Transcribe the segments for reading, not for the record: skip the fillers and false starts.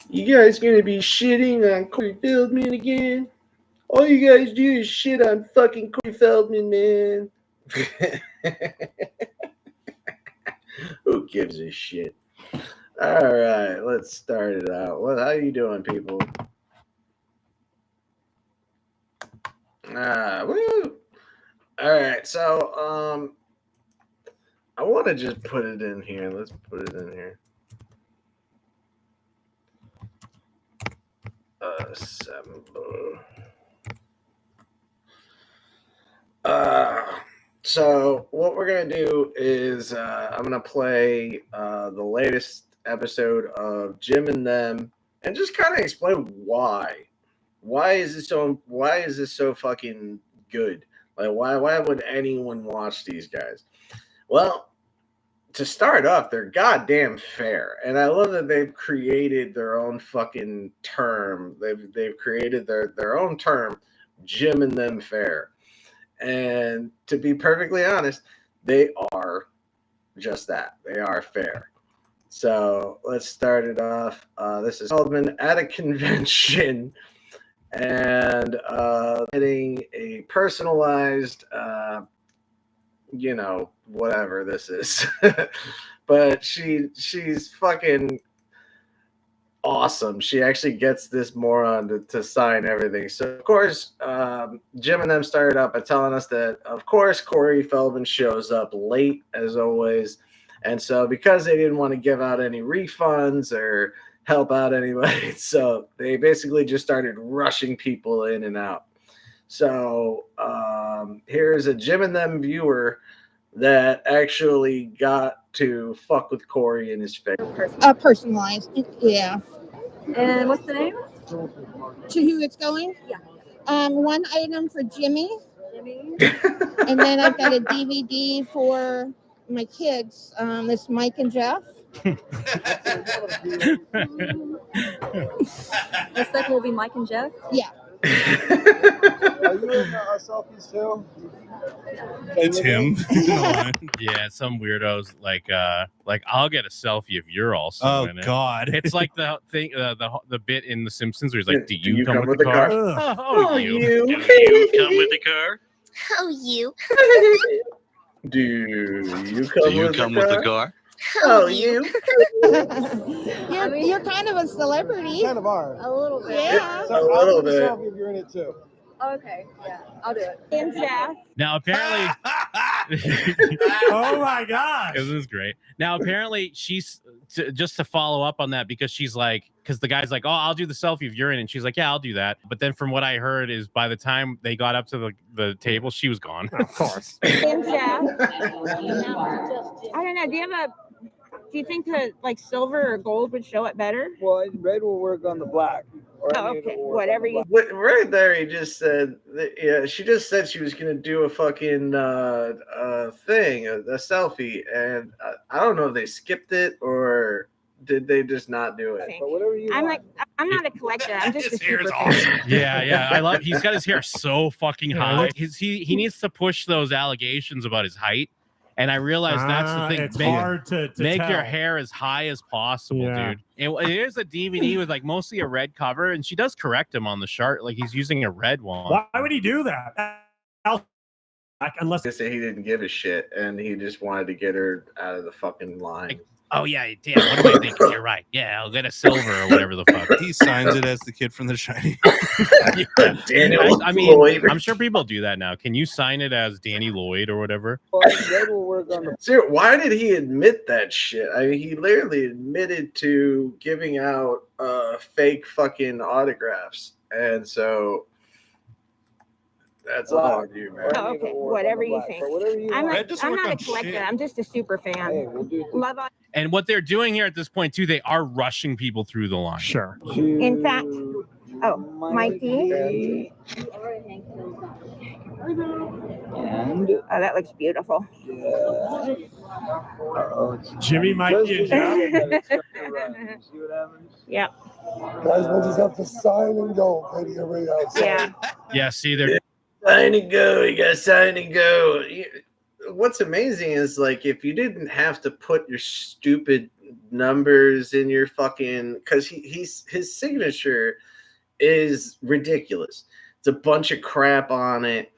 You guys gonna be shitting on Corey Feldman again? All you guys do is shit on fucking Corey Feldman, man. Who gives a shit? All right, let's start it out. How you doing, people? Woo. All right, so I want to just put it in here. Let's put it in here. Assemble. So what we're gonna do is I'm gonna play the latest episode of Jim and Them, and just kind of explain why. Why is this so? Why is this so fucking good? Like, why would anyone watch these guys? Well, to start off, they're goddamn fair, and I love that they've created their own fucking term. They've created their own term, Jim and Them fair. And to be perfectly honest, they are just that. They are fair. So let's start it off. This is Feldman at a convention and getting a personalized, whatever this is. But she's fucking awesome. She actually gets this moron to sign everything. So, of course, Jim and them started out by telling us that, of course, Corey Feldman shows up late, as always. And so, because they didn't want to give out any refunds or help out anybody, so they basically just started rushing people in and out. So, here's a Jim and them viewer that actually got to fuck with Corey in his face. Personalized, yeah. And what's the name? To who it's going? Yeah. One item for Jimmy, Jimmy. and then I've got a DVD for my kids. This Mike and Jeff. The second will be Mike and Jeff. Yeah. Are you in selfies too? It's him. Yeah, some weirdos like I'll get a selfie if you're also in it. Oh God! It's like the thing, the bit in The Simpsons where he's like, "Do you come with the car? Oh, you. you. Do you come with the car? Oh, you. Do you come with the car? Oh, you. You're kind of a celebrity. Kind of are. A little bit. Yeah. So A I'll little do a bit. selfie if you're in it too. Okay, yeah, I'll do it. And Jeff. Now apparently, Oh my gosh! this is great. Now apparently she's just to follow up on that because she's like, because the guy's like, "Oh, I'll do the selfie if you're in," and she's like, "Yeah, I'll do that." But then from what I heard is by the time they got up to the table, she was gone. Of course. And Jeff. I don't know. Do you think that like silver or gold would show it better? Well, red will work on the black. Or Oh, any of it okay. will work on Whatever the you. black. Right there, he just said, she just said she was gonna do a fucking thing, a selfie, and I don't know if they skipped it or did they just not do it. But whatever you want. I'm not a collector. I'm just a His hair super is fan. awesome. Yeah. I love. He's got his hair so fucking high. He needs to push those allegations about his height. And I realize that's the thing. It's hard to make tell. your hair as high as possible, Yeah. dude. It is a DVD with like mostly a red cover, and she does correct him on the chart, like he's using a red one. Why would he do that? Unless They say he didn't give a shit and he just wanted to get her out of the fucking line. Oh yeah. What do I think? You're right. Yeah, I'll get a silver or whatever the fuck. He signs it as the kid from The Shining. Daniel I mean, Lloyd. I'm sure people do that now. Can you sign it as Danny Lloyd or whatever? Well, red will work on the. Sir, why did he admit that shit? I mean, he literally admitted to giving out fake fucking autographs, and so that's all on you, man. Oh, okay. Whatever you think. Whatever you want. Red doesn't I'm work not a on collector. shit. I'm just a super fan. Hey, we'll do Love on. And what they're doing here at this point too, they are rushing people through the line. sure. In fact, Mikey. And Oh, that looks beautiful. Jimmy, Mikey, and Jeff. See what happens? Yeah. Guys, we'll just have to sign and go. Lady, everybody else. Yeah. Yeah, see, they're Sign and go. You got to sign and go. What's amazing is like if you didn't have to put your stupid numbers in your fucking, because his signature is ridiculous. It's a bunch of crap on it,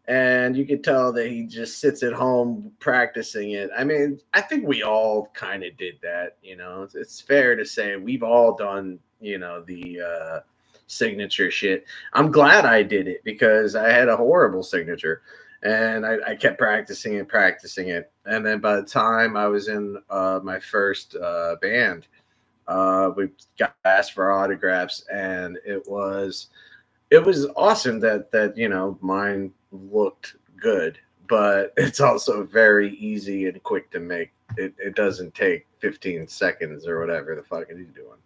and you can tell that he just sits at home practicing it. I mean, I think we all kind of did that. It's fair to say we've all done the signature shit. I'm glad I did it because I had a horrible signature. And I kept practicing it. And then by the time I was in my first band, we got asked for autographs, and it was awesome that mine looked good. But it's also very easy and quick to make. It doesn't take 15 seconds or whatever the fuck he's doing.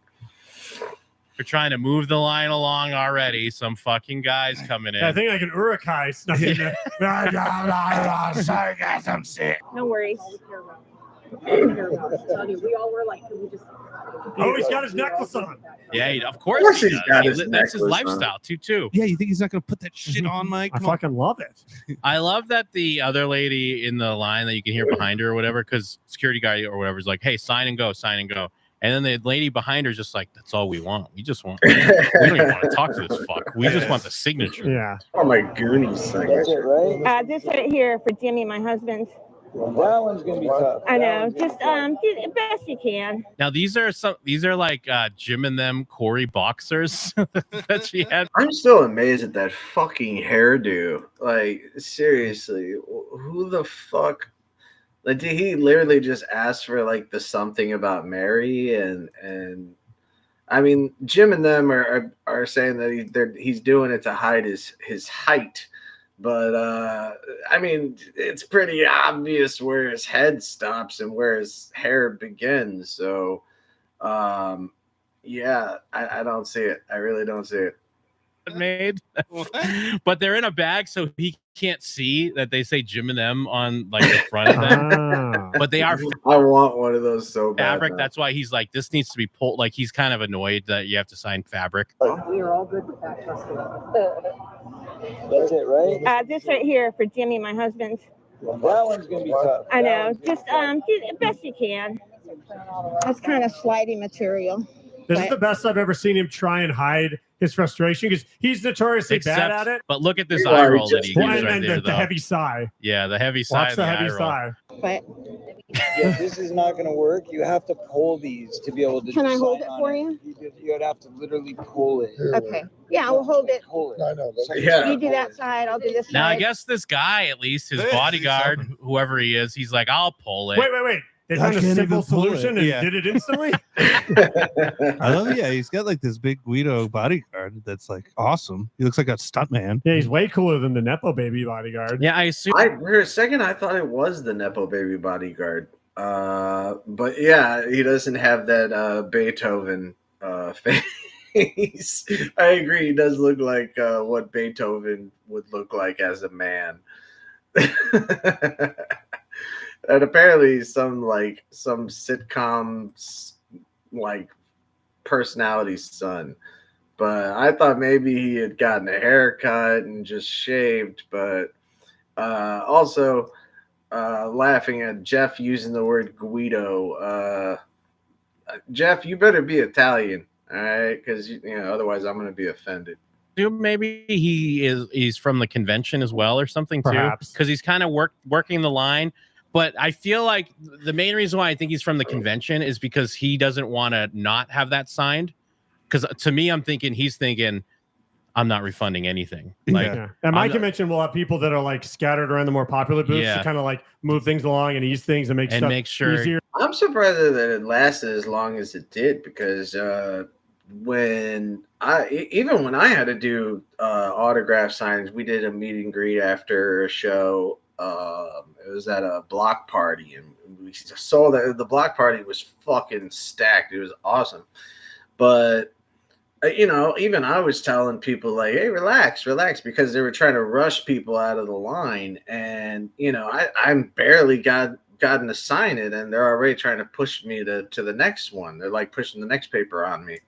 We're trying to move the line along already. Some fucking guys coming in. I think like an Urukai snuck in there. Sarcasm sick. No worries. We all were like, can we just? Oh, he's got his necklace on. Yeah, of course he he's does. got his That's his necklace lifestyle too. Yeah, you think he's not gonna put that shit on, Mike? I fucking love it. I love that the other lady in the line that you can hear behind her or whatever, because security guy or whatever is like, "Hey, sign and go." And then the lady behind her is just like, "That's all we want. We just want. We don't even want to talk to this fuck. We just want the signature." Yeah. Oh, my Goonies thing. That's it, right? This right here for Jimmy, my husband. That one's gonna be tough. I know. Just do the best you can. Now these are like Jim and them Corey boxers that she had. I'm still amazed at that fucking hairdo. Like, seriously, who the fuck? Like, did he literally just ask for like the something about Mary? And I mean, Jim and them are saying that he's doing it to hide his height. But I mean, it's pretty obvious where his head stops and where his hair begins. So, yeah, I don't see it. I really don't see it. Made, but they're in a bag, so he can't see that they say Jim and them on like the front of them. But they are. I want one of those so bad. Fabric. Now. That's why he's like, this needs to be pulled. Like, he's kind of annoyed that you have to sign fabric. We are all good with that. That's it, right? This right here for Jimmy, my husband. That one's gonna be tough. I know. Just do the best you can. That's kind of slidey material. This is the best I've ever seen him try and hide his frustration because he's notoriously bad at it. But look at this eye roll that he gives right And there, the though. heavy sigh. Yeah, the heavy sigh. Watch the heavy sigh. But Yeah, this is not gonna work. You have to pull these to be able to. Can I hold sign it on for you? You would have to literally pull it. okay. Yeah, I'll hold it. Pull it. I know. Yeah. You do that side. I'll do this Now, I side. guess this guy, at least his Yeah, bodyguard, something. whoever he is, he's like, I'll pull it. Wait. They I found a can't simple even pull it. solution and Yeah. did it instantly. I love. Yeah, he's got like this big Guido bodyguard that's like awesome. He looks like a stuntman. Yeah, he's way cooler than the Nepo baby bodyguard. Yeah, I assume. For a second, I thought it was the Nepo baby bodyguard. But yeah, he doesn't have that Beethoven face. I agree. He does look like what Beethoven would look like as a man. And apparently some sitcom like personality's son. But I thought maybe he had gotten a haircut and just shaved. But also laughing at Jeff using the word Guido. Jeff, you better be Italian, all right? Because otherwise I'm going to be offended. Maybe he's from the convention as well or something too, Perhaps. because he's kind of working the line. But I feel like the main reason why I think he's from the convention is because he doesn't want to not have that signed. Because to me, he's thinking, I'm not refunding anything. Like, Yeah. At my convention, we'll have people that are like scattered around the more popular booths to kind of like move things along and ease things and make stuff easier. I'm surprised that it lasted as long as it did because when I had to do autograph signings, we did a meet and greet after a show. It was at a block party, and we saw that the block party was fucking stacked. It was awesome, but even I was telling people like, "Hey, relax," because they were trying to rush people out of the line, and I'm barely gotten to sign it, and they're already trying to push me to the next one. They're like pushing the next paper on me.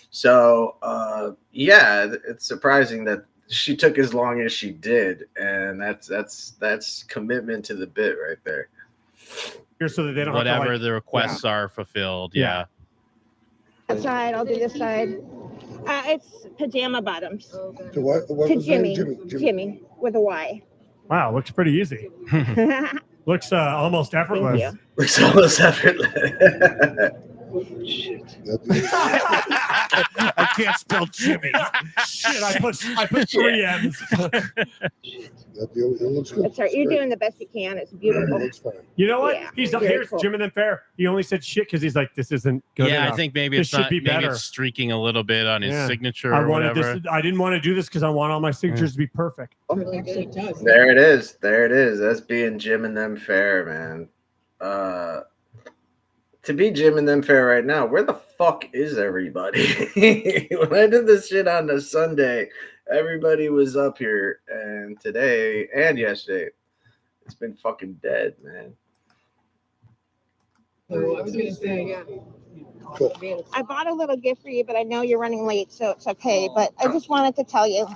So yeah, it's surprising that she took as long as she did, and that's commitment to the bit right there. so that they don't whatever have to, like, the requests are fulfilled. Yeah. That side, I'll do this side. It's pajama bottoms. To what To was his name? Jimmy. Jimmy with a Y. Wow, looks pretty easy. Looks almost effortless. Thank you. Looks almost effortless. Shit. I can't spell Jimmy. Shit, I put 3 M's. It looks good. That's right. You're doing the best you can. It's beautiful. It looks fine. You know what? Yeah, He's very here's cool. Jim and then Fair. He only said shit because he's like, this isn't good Yeah, enough. I think maybe This it's should not. be Maybe better. it's streaking a little bit on his signature I or wanted whatever. this. I didn't want to do this because I want all my signatures to be perfect. There it is. There it is. That's being Jim and them fair, man. To be Jim and them fair right now, where the fuck is everybody? When I did this shit on the Sunday, everybody was up here, and today and yesterday, it's been fucking dead, man. So I was gonna say, yeah. I bought a little gift for you, but I know you're running late, so it's okay. But I just wanted to tell you,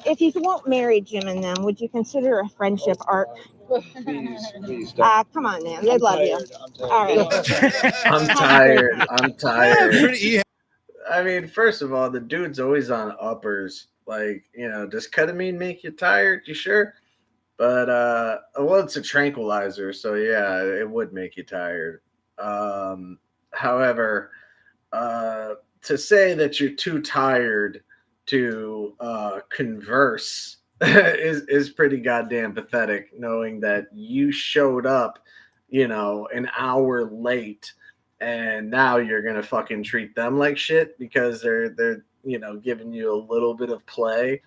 if you won't marry Jim and them, would you consider a friendship arc? Please don't. Come on, man. They love you. All right. I'm tired. I'm tired. Yeah. I mean, first of all, the dude's always on uppers. Like, does ketamine make you tired? You sure? But well, it's a tranquilizer, so yeah, it would make you tired. However, to say that you're too tired to converse is pretty goddamn pathetic, knowing that you showed up, an hour late, and now you're gonna fucking treat them like shit because they're giving you a little bit of play.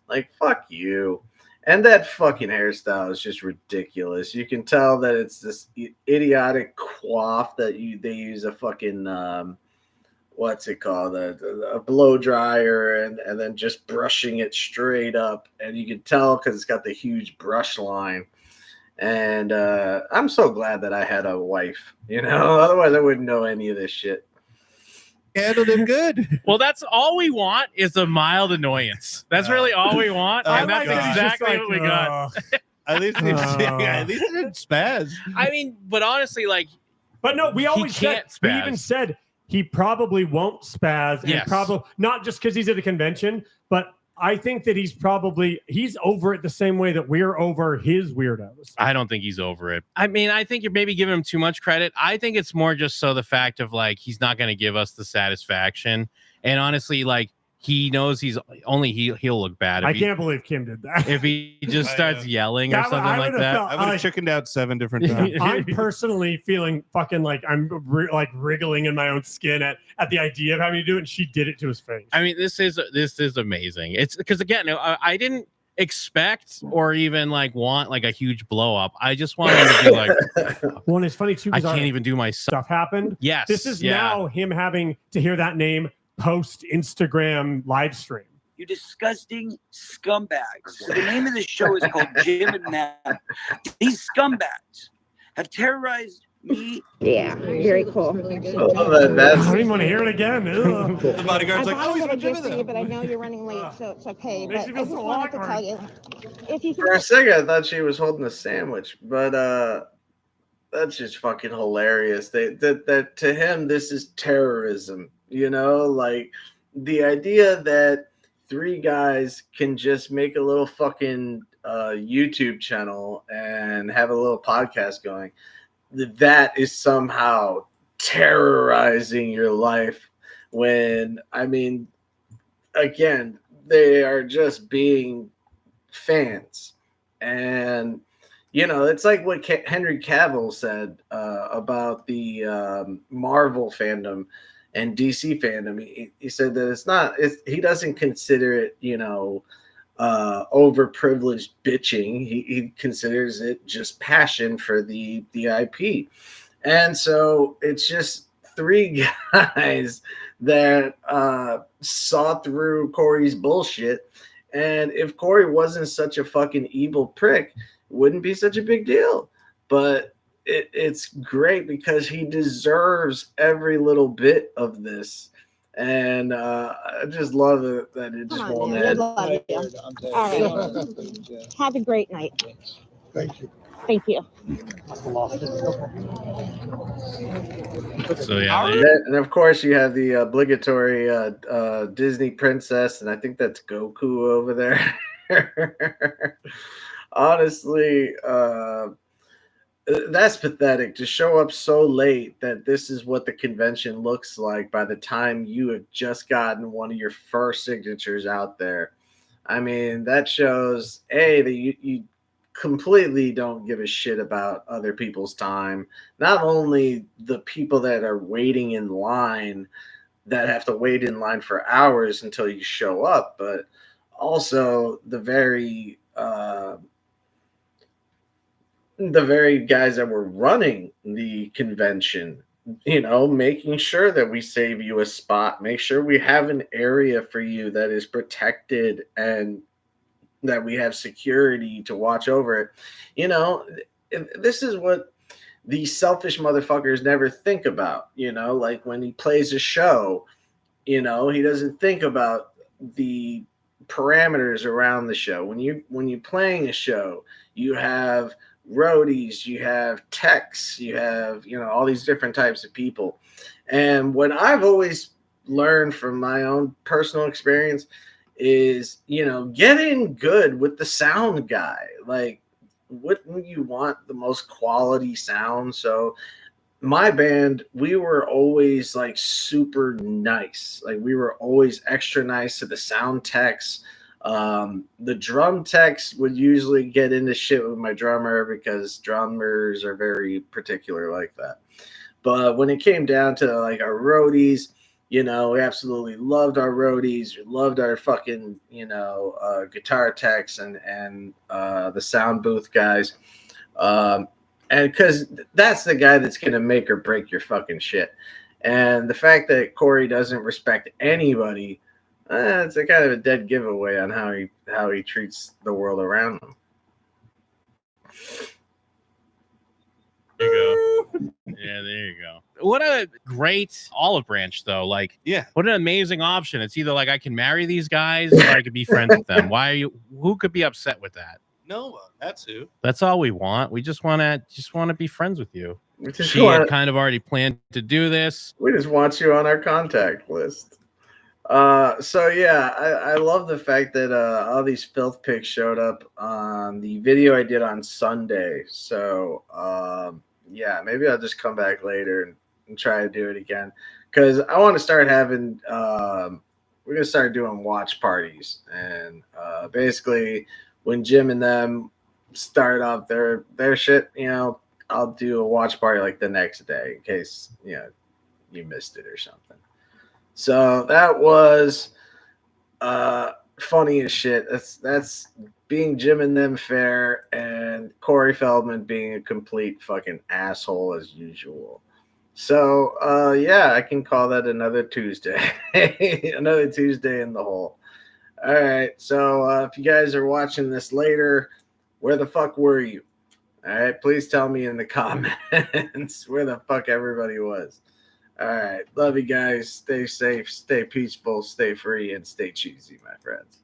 Like, fuck you. And that fucking hairstyle is just ridiculous. You can tell that it's this idiotic coif that they use a fucking what's it called, a blow dryer, and then just brushing it straight up, and you can tell because it's got the huge brush line. And I'm so glad that I had a wife, otherwise I wouldn't know any of this shit. Handled him good. Well, that's all we want is a mild annoyance. That's really all we want, and that's exactly what we got. At least it didn't spaz. I mean, but honestly, like, but no, we always can't said, we spaz. even said he probably won't spaz, and probably not just because he's at a convention, but I think that he's over it the same way that we're over his weirdos. I don't think he's over it. I mean, I think you're maybe giving him too much credit. I think it's more just so the fact of like he's not going to give us the satisfaction, and honestly, like he knows he'll look bad. I can't believe Kim did that. If he just starts yelling or something like that, I would have chickened out 7 different times. I'm personally feeling fucking like I'm wriggling in my own skin at the idea of having to do it, and she did it to his face. I mean, this is amazing. It's because again, I didn't expect or even like want like a huge blow up. I just wanted to be like, well, and it's funny too. I can't even do my stuff. Happened. Yes, this is now him having to hear that name post Instagram live stream. You disgusting scumbags. So the name of the show is called Jim and Them. These scumbags have terrorized me. Yeah, very cool. I don't even want to hear it again. The bodyguard's like, I he's bought a from Jim little gift and for you, Them. but I know you're running late, so it's okay. Makes But you I feel just so wanted to awkward. tell you, if you For a second, I thought she was holding a sandwich, but that's just fucking hilarious. That to him, this is terrorism. Like the idea that 3 guys can just make a little fucking YouTube channel and have a little podcast going. That is somehow terrorizing your life. When, I mean, again, they are just being fans. And, it's like what Henry Cavill said about the Marvel fandom and DC fandom. He said that he doesn't consider it, overprivileged bitching. He considers it just passion for the IP. And so it's just 3 guys that saw through Corey's bullshit. And if Corey wasn't such a fucking evil prick, it wouldn't be such a big deal. But it's great because he deserves every little bit of this. And I just love it that it just won't end. All right. Have a great night. Thank you. Thank you. So yeah, And of course, you have the obligatory Disney princess, and I think that's Goku over there. Honestly, that's pathetic to show up so late that this is what the convention looks like by the time you have just gotten one of your first signatures out there. I mean, that shows A, that you completely don't give a shit about other people's time. Not only the people that are waiting in line that have to wait in line for hours until you show up, but also the very guys that were running the convention, making sure that we save you a spot, make sure we have an area for you that is protected and that we have security to watch over it. This is what these selfish motherfuckers never think about, like when he plays a show, he doesn't think about the parameters around the show. When you're playing a show, you have roadies, you have techs, you have all these different types of people. And what I've always learned from my own personal experience is getting good with the sound guy. Like, wouldn't you want the most quality sound? So my band, we were always like super nice. Like, we were always extra nice to the sound techs. The drum techs would usually get into shit with my drummer because drummers are very particular like that. But when it came down to like our roadies, we absolutely loved our roadies. We loved our fucking, guitar techs and the sound booth guys. And because that's the guy that's going to make or break your fucking shit. And the fact that Corey doesn't respect anybody, it's a kind of a dead giveaway on how he treats the world around him. there you go. Yeah, there you go. What a great olive branch, though. Like, Yeah. what an amazing option. It's either like I can marry these guys or I could be friends with them. Who could be upset with that? No one. That's who. That's all we want. We just want to be friends with you. She had kind of already planned to do this. We just want you on our contact list. So yeah, I love the fact that all these filth pics showed up on the video I did on Sunday. So yeah, maybe I'll just come back later and try to do it again, because I want to start having we're gonna start doing watch parties, and basically when Jim and them start up their shit, I'll do a watch party like the next day in case you missed it or something. So that was funny as shit. That's being Jim and them fair, and Corey Feldman being a complete fucking asshole as usual. So yeah, I can call that another Tuesday. Another Tuesday in the hole. All right. So if you guys are watching this later, where the fuck were you? All right. Please tell me in the comments where the fuck everybody was. All right. Love you guys. Stay safe, stay peaceful, stay free, and stay cheesy, my friends.